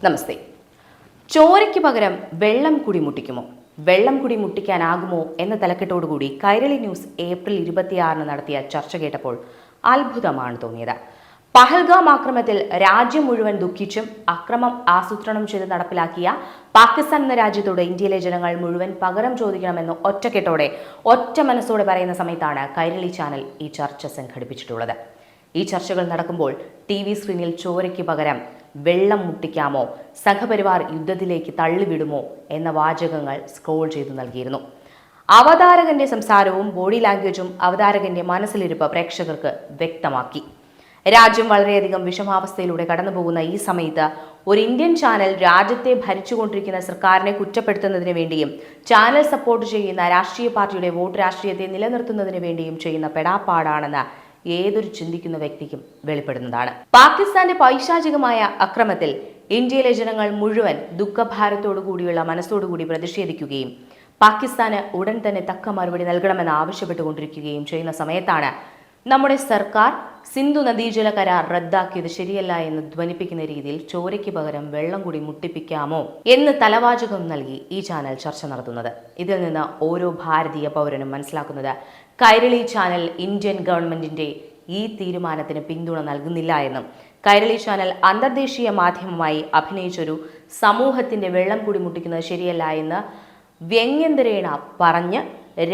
നമസ്തേ. ചോരയ്ക്ക് പകരം വെള്ളം കുടി മുട്ടിക്കുമോ? വെള്ളം കുടി മുട്ടിക്കാനാകുമോ എന്ന തലക്കെട്ടോടുകൂടി കൈരളി ന്യൂസ് ഏപ്രിൽ 26 നടത്തിയ ചർച്ച കേട്ടപ്പോൾ അത്ഭുതമാണ് തോന്നിയത്. പഹൽഗാം ആക്രമണത്തിൽ രാജ്യം മുഴുവൻ ദുഃഖിച്ചും അക്രമം ആസൂത്രണം ചെയ്ത് നടപ്പിലാക്കിയ പാകിസ്ഥാൻ എന്ന രാജ്യത്തോട് ഇന്ത്യയിലെ ജനങ്ങൾ മുഴുവൻ പകരം ചോദിക്കണമെന്ന് ഒറ്റക്കെട്ടോടെ ഒറ്റ മനസ്സോടെ പറയുന്ന സമയത്താണ് കൈരളി ചാനൽ ഈ ചർച്ച സംഘടിപ്പിച്ചിട്ടുള്ളത്. ഈ ചർച്ചകൾ നടക്കുമ്പോൾ TV സ്ക്രീനിൽ ചോരയ്ക്ക് പകരം വെള്ളം മുട്ടിക്കാമോ, സംഘപരിവാർ യുദ്ധത്തിലേക്ക് തള്ളിവിടുമോ എന്ന വാചകങ്ങൾ സ്ക്രോൾ ചെയ്തു നൽകിയിരുന്നു. അവതാരകന്റെ സംസാരവും ബോഡി ലാംഗ്വേജും അവതാരകന്റെ മനസ്സിലിരിപ്പ് പ്രേക്ഷകർക്ക് വ്യക്തമാക്കി. രാജ്യം വളരെയധികം വിഷമാവസ്ഥയിലൂടെ കടന്നുപോകുന്ന ഈ സമയത്ത് ഒരു ഇന്ത്യൻ ചാനൽ രാജ്യത്തെ ഭരിച്ചുകൊണ്ടിരിക്കുന്ന സർക്കാരിനെ കുറ്റപ്പെടുത്തുന്നതിന് വേണ്ടിയും ചാനൽ സപ്പോർട്ട് ചെയ്യുന്ന രാഷ്ട്രീയ പാർട്ടിയുടെ വോട്ട് രാഷ്ട്രീയത്തെ നിലനിർത്തുന്നതിന് വേണ്ടിയും ചെയ്യുന്ന പെടാപ്പാടാണെന്ന് ഏതൊരു ചിന്തിക്കുന്ന വ്യക്തിക്കും വെളിപ്പെടുന്നതാണ്. പാകിസ്ഥാന്റെ പൈശാചികമായ അക്രമത്തിൽ ഇന്ത്യയിലെ ജനങ്ങൾ മുഴുവൻ ദുഃഖഭാരത്തോടു കൂടിയുള്ള മനസ്സോടുകൂടി പ്രതിഷേധിക്കുകയും പാകിസ്ഥാന് ഉടൻ തന്നെ തക്ക മറുപടി നൽകണമെന്ന് ആവശ്യപ്പെട്ടുകൊണ്ടിരിക്കുകയും ചെയ്യുന്ന സമയത്താണ് നമ്മുടെ സർക്കാർ സിന്ധു നദീജല കരാർ റദ്ദാക്കിയത് ശരിയല്ല എന്ന് ധ്വനിപ്പിക്കുന്ന രീതിയിൽ ചോരയ്ക്ക് പകരം വെള്ളം കൂടി മുട്ടിപ്പിക്കാമോ എന്ന് തലവാചകം നൽകി ഈ ചാനൽ ചർച്ച നടത്തുന്നത്. ഇതിൽ നിന്ന് ഓരോ ഭാരതീയ പൗരനും മനസ്സിലാക്കുന്നത് കൈരളി ചാനൽ ഇന്ത്യൻ ഗവൺമെന്റിന്റെ ഈ തീരുമാനത്തിന് പിന്തുണ നൽകുന്നില്ല എന്നും കൈരളി ചാനൽ അന്തർദേശീയ മാധ്യമമായി അഭിനയിച്ചൊരു സമൂഹത്തിന്റെ വെള്ളം കൂടി മുട്ടിക്കുന്നത് ശരിയല്ല എന്ന് വ്യംഗ്യന്തരേണ പറഞ്ഞ്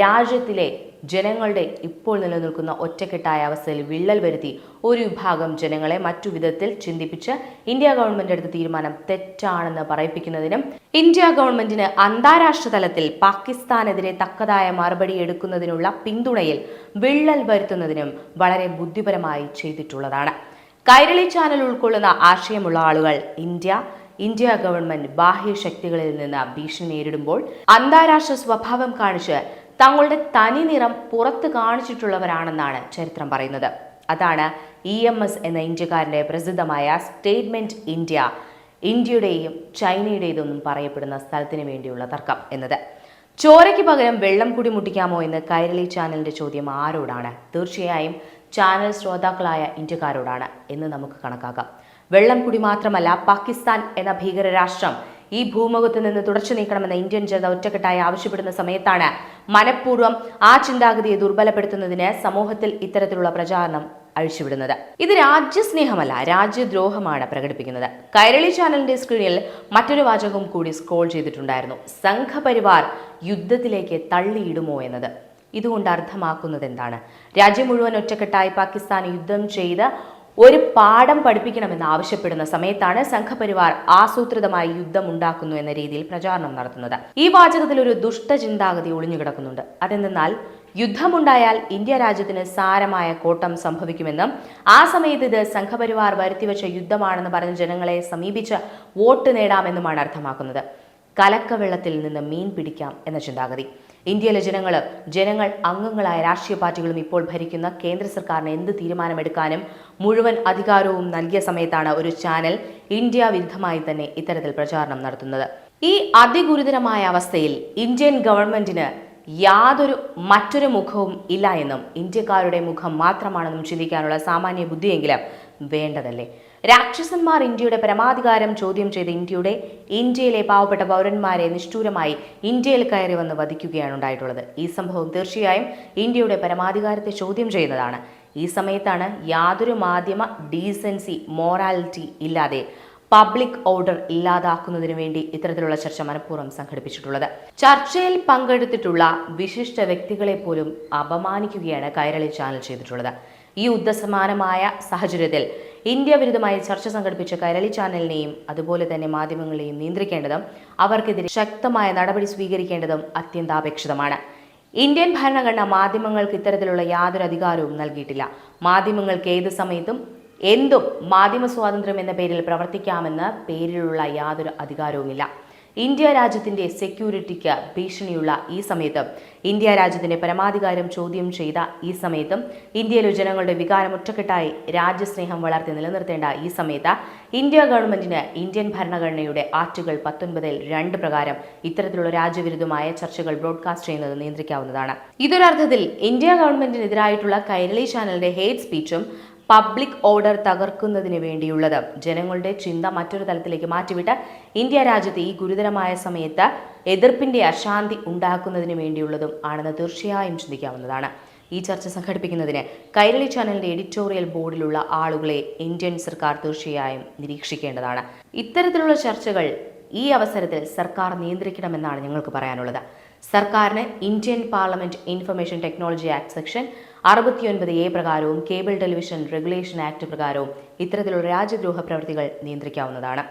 രാജ്യത്തിലെ ജനങ്ങളുടെ ഇപ്പോൾ നിലനിൽക്കുന്ന ഒറ്റക്കെട്ടായ അവസ്ഥയിൽ വിള്ളൽ വരുത്തി ഒരു വിഭാഗം ജനങ്ങളെ മറ്റു വിധത്തിൽ ചിന്തിപ്പിച്ച് ഇന്ത്യ ഗവൺമെന്റ് എടുത്ത തീരുമാനം തെറ്റാണെന്ന് പറയിപ്പിക്കുന്നതിനും ഇന്ത്യ ഗവൺമെന്റിന് അന്താരാഷ്ട്ര തലത്തിൽ പാകിസ്ഥാനെതിരെ തക്കതായ മറുപടി എടുക്കുന്നതിനുള്ള പിന്തുണയിൽ വിള്ളൽ വരുത്തുന്നതിനും വളരെ ബുദ്ധിപരമായി ചെയ്തിട്ടുള്ളതാണ്. കൈരളി ചാനൽ ഉൾക്കൊള്ളുന്ന ആശയമുള്ള ആളുകൾ ഇന്ത്യ ഗവൺമെന്റ് ബാഹ്യ ശക്തികളിൽ നിന്ന് ഭീഷണി നേരിടുമ്പോൾ അന്താരാഷ്ട്ര സ്വഭാവം കാണിച്ച് തങ്ങളുടെ തനി നിറം പുറത്ത് കാണിച്ചിട്ടുള്ളവരാണെന്നാണ് ചരിത്രം പറയുന്നത്. അതാണ് EMS എന്ന ഇന്ത്യക്കാരന്റെ പ്രസിദ്ധമായ സ്റ്റേറ്റ്മെന്റ് ഇന്ത്യയുടെയും ചൈനയുടേതെന്നും പറയപ്പെടുന്ന സ്ഥലത്തിന് വേണ്ടിയുള്ള തർക്കം എന്നത്. ചോരയ്ക്ക് പകരം വെള്ളം കൂടി മുട്ടിക്കാമോ എന്ന് കൈരളി ചാനലിന്റെ ചോദ്യം ആരോടാണ്? തീർച്ചയായും ചാനൽ ശ്രോതാക്കളായ ഇന്ത്യക്കാരോടാണ് എന്ന് നമുക്ക് കണക്കാക്കാം. വെള്ളം കൂടി മാത്രമല്ല, പാകിസ്ഥാൻ എന്ന ഭീകരരാഷ്ട്രം ഈ ഭൂമുഖത്ത് നിന്ന് തുടച്ചു നീക്കണമെന്ന ഇന്ത്യൻ ജനത ഒറ്റക്കെട്ടായി ആവശ്യപ്പെടുന്ന സമയത്താണ് മനഃപൂർവ്വം ആ ചിന്താഗതിയെ ദുർബലപ്പെടുത്തുന്നതിന് സമൂഹത്തിൽ ഇത്തരത്തിലുള്ള പ്രചാരണം അഴിച്ചുവിടുന്നത്. ഇത് രാജ്യസ്നേഹമല്ല, രാജ്യദ്രോഹമാണ് പ്രകടിപ്പിക്കുന്നത്. കൈരളി ചാനലിന്റെ സ്ക്രീനിൽ മറ്റൊരു വാചകം കൂടി സ്ക്രോൾ ചെയ്തിട്ടുണ്ടായിരുന്നു. സംഘപരിവാർ യുദ്ധത്തിലേക്ക് തള്ളിയിടുമോ എന്നത്. ഇതുകൊണ്ട് അർത്ഥമാക്കുന്നത് എന്താണ്? രാജ്യം മുഴുവൻ ഒറ്റക്കെട്ടായി പാകിസ്ഥാൻ യുദ്ധം ചെയ്ത് ഒരു പാഠം പഠിപ്പിക്കണമെന്ന് ആവശ്യപ്പെടുന്ന സമയത്താണ് സംഘപരിവാർ ആസൂത്രിതമായി യുദ്ധം ഉണ്ടാക്കുന്നു എന്ന രീതിയിൽ പ്രചാരണം നടത്തുന്നത്. ഈ വാചകത്തിൽ ഒരു ദുഷ്ട ചിന്താഗതി ഒളിഞ്ഞുകിടക്കുന്നുണ്ട്. അതെന്തെന്നാൽ യുദ്ധമുണ്ടായാൽ ഇന്ത്യ രാജ്യത്തിന് സാരമായ കോട്ടം സംഭവിക്കുമെന്നും ആ സമയത്ത് ഇത് സംഘപരിവാർ വരുത്തിവെച്ച യുദ്ധമാണെന്ന് പറഞ്ഞ് ജനങ്ങളെ സമീപിച്ച് വോട്ട് നേടാമെന്നുമാണ് അർത്ഥമാക്കുന്നത്. കലക്കവെള്ളത്തിൽ നിന്ന് മീൻ പിടിക്കാം എന്ന ചിന്താഗതി. ഇന്ത്യയിലെ ജനങ്ങൾ അംഗങ്ങളായ രാഷ്ട്രീയ പാർട്ടികളും ഇപ്പോൾ ഭരിക്കുന്ന കേന്ദ്ര സർക്കാരിന് എന്ത് തീരുമാനമെടുക്കാനും മുഴുവൻ അധികാരവും നൽകിയ സമയത്താണ് ഒരു ചാനൽ ഇന്ത്യ വിരുദ്ധമായി തന്നെ ഇത്തരത്തിൽ പ്രചാരണം നടത്തുന്നത്. ഈ അതിഗുരുതരമായ അവസ്ഥയിൽ ഇന്ത്യൻ ഗവൺമെന്റിന് മറ്റൊരു മുഖവും ഇല്ല എന്നും ഇന്ത്യക്കാരുടെ മുഖം മാത്രമാണെന്നും ചിന്തിക്കാനുള്ള സാമാന്യ ബുദ്ധിയെങ്കിലും വേണ്ടതല്ലേ? രാക്ഷസന്മാർ ഇന്ത്യയുടെ പരമാധികാരം ചോദ്യം ചെയ്ത് ഇന്ത്യയിലെ പാവപ്പെട്ട പൗരന്മാരെ നിഷ്ഠൂരമായി ഇന്ത്യയിൽ കയറി വന്ന് വധിക്കുകയാണ് ഉണ്ടായിട്ടുള്ളത്. ഈ സംഭവം തീർച്ചയായും ഇന്ത്യയുടെ പരമാധികാരത്തെ ചോദ്യം ചെയ്യുന്നതാണ്. ഈ സമയത്താണ് യാതൊരു മാധ്യമ ഡീസൻസി മൊറാലിറ്റി ഇല്ലാതെ പബ്ലിക് ഓർഡർ ഇല്ലാതാക്കുന്നതിനു വേണ്ടി ഇത്തരത്തിലുള്ള ചർച്ച മനഃപൂർവ്വം സംഘടിപ്പിച്ചിട്ടുള്ളത്. ചർച്ചയിൽ പങ്കെടുത്തിട്ടുള്ള വിശിഷ്ട വ്യക്തികളെ പോലും അപമാനിക്കുകയാണ് കൈരളി ചാനൽ ചെയ്തിട്ടുള്ളത്. ഈ യുദ്ധസമാനമായ സാഹചര്യത്തിൽ ഇന്ത്യ വിരുദ്ധമായി ചർച്ച സംഘടിപ്പിച്ച കൈരളി ചാനലിനെയും അതുപോലെ തന്നെ മാധ്യമങ്ങളെയും നിയന്ത്രിക്കേണ്ടതും അവർക്കെതിരെ ശക്തമായ നടപടി സ്വീകരിക്കേണ്ടതും അത്യന്താപേക്ഷിതമാണ്. ഇന്ത്യൻ ഭരണഘടന മാധ്യമങ്ങൾക്ക് ഇത്തരത്തിലുള്ള യാതൊരു അധികാരവും നൽകിയിട്ടില്ല. മാധ്യമങ്ങൾക്ക് ഏത് സമയത്തും എന്തും മാധ്യമ സ്വാതന്ത്ര്യം എന്ന പേരിൽ പ്രവർത്തിക്കാമെന്ന പേരിലുള്ള യാതൊരു അധികാരവുമില്ല. ഇന്ത്യ രാജ്യത്തിന്റെ സെക്യൂരിറ്റിക്ക് ഭീഷണിയുള്ള ഈ സമയത്ത്, ഇന്ത്യ രാജ്യത്തിന്റെ പരമാധികാരം ചോദ്യം ചെയ്ത ഈ സമയത്തും, ഇന്ത്യയിലെ ജനങ്ങളുടെ വികാരം ഒറ്റക്കെട്ടായി രാജ്യസ്നേഹം വളർത്തി നിലനിർത്തേണ്ട ഈ സമയത്ത് ഇന്ത്യ ഗവൺമെന്റിന് ഇന്ത്യൻ ഭരണഘടനയുടെ ആർട്ടിക്കിൾ 19(2) പ്രകാരം ഇത്തരത്തിലുള്ള രാജ്യവിരുദ്ധമായ ചർച്ചകൾ ബ്രോഡ്കാസ്റ്റ് ചെയ്യുന്നത് നിയന്ത്രിക്കാവുന്നതാണ്. ഇതൊരർത്ഥത്തിൽ ഇന്ത്യ ഗവൺമെന്റിനെതിരായിട്ടുള്ള കൈരളി ചാനലിന്റെ ഹേറ്റ് സ്പീച്ചും പബ്ലിക് ഓർഡർ തകർക്കുന്നതിന് വേണ്ടിയുള്ളത്. ജനങ്ങളുടെ ചിന്ത മറ്റൊരു തലത്തിലേക്ക് മാറ്റിവിട്ട് ഇന്ത്യ രാജ്യത്ത് ഈ ഗുരുതരമായ സമയത്ത് എതിർപ്പിന്റെ അശാന്തി ഉണ്ടാക്കുന്നതിന് വേണ്ടിയുള്ളതും ആണെന്ന് തീർച്ചയായും ചിന്തിക്കാവുന്നതാണ്. ഈ ചർച്ച സംഘടിപ്പിക്കുന്നതിന് കൈരളി ചാനലിന്റെ എഡിറ്റോറിയൽ ബോർഡിലുള്ള ആളുകളെ ഇന്ത്യൻ സർക്കാർ തീർച്ചയായും നിരീക്ഷിക്കേണ്ടതാണ്. ഇത്തരത്തിലുള്ള ചർച്ചകൾ ഈ അവസരത്തിൽ സർക്കാർ നിയന്ത്രിക്കണമെന്നാണ് ഞങ്ങൾക്ക് പറയാനുള്ളത്. സർക്കാരിന് Indian parliament information technology act section 69A പ്രകാരവും കേബിൾ ടെലിവിഷൻ റെഗുലേഷൻ ആക്ട് പ്രകാരവും ഇത്തരത്തിലുള്ള രാജ്യദ്രോഹ പ്രവൃത്തികൾ നിയന്ത്രിക്കാവുന്നതാണ്.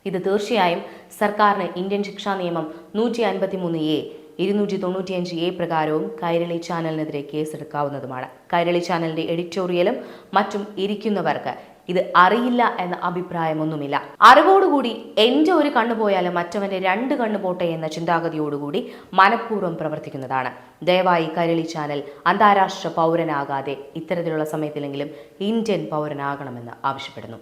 ഇത് തീർച്ചയായും സർക്കാരിന് ഇന്ത്യൻ ശിക്ഷാ നിയമം 153A 295A പ്രകാരവും കൈരളി ചാനലിനെതിരെ കേസെടുക്കാവുന്നതുമാണ്. കൈരളി ചാനലിന്റെ എഡിറ്റോറിയലും മറ്റും ഇരിക്കുന്നവർക്ക് ഇത് അറിയില്ല എന്ന അഭിപ്രായമൊന്നുമില്ല. അറിവോടുകൂടി എൻ്റെ ഒരു കണ്ണു പോയാലും മറ്റവന്റെ 2 കണ്ണു പോട്ടെ എന്ന ചിന്താഗതിയോടുകൂടി മനഃപൂർവ്വം പ്രവർത്തിക്കുന്നതാണ്. ദയവായി കൈരളി ചാനൽ അന്താരാഷ്ട്ര പൗരനാകാതെ ഇത്തരത്തിലുള്ള സമയത്തിലെങ്കിലും ഇന്ത്യൻ പൗരനാകണമെന്ന് ആവശ്യപ്പെടുന്നു.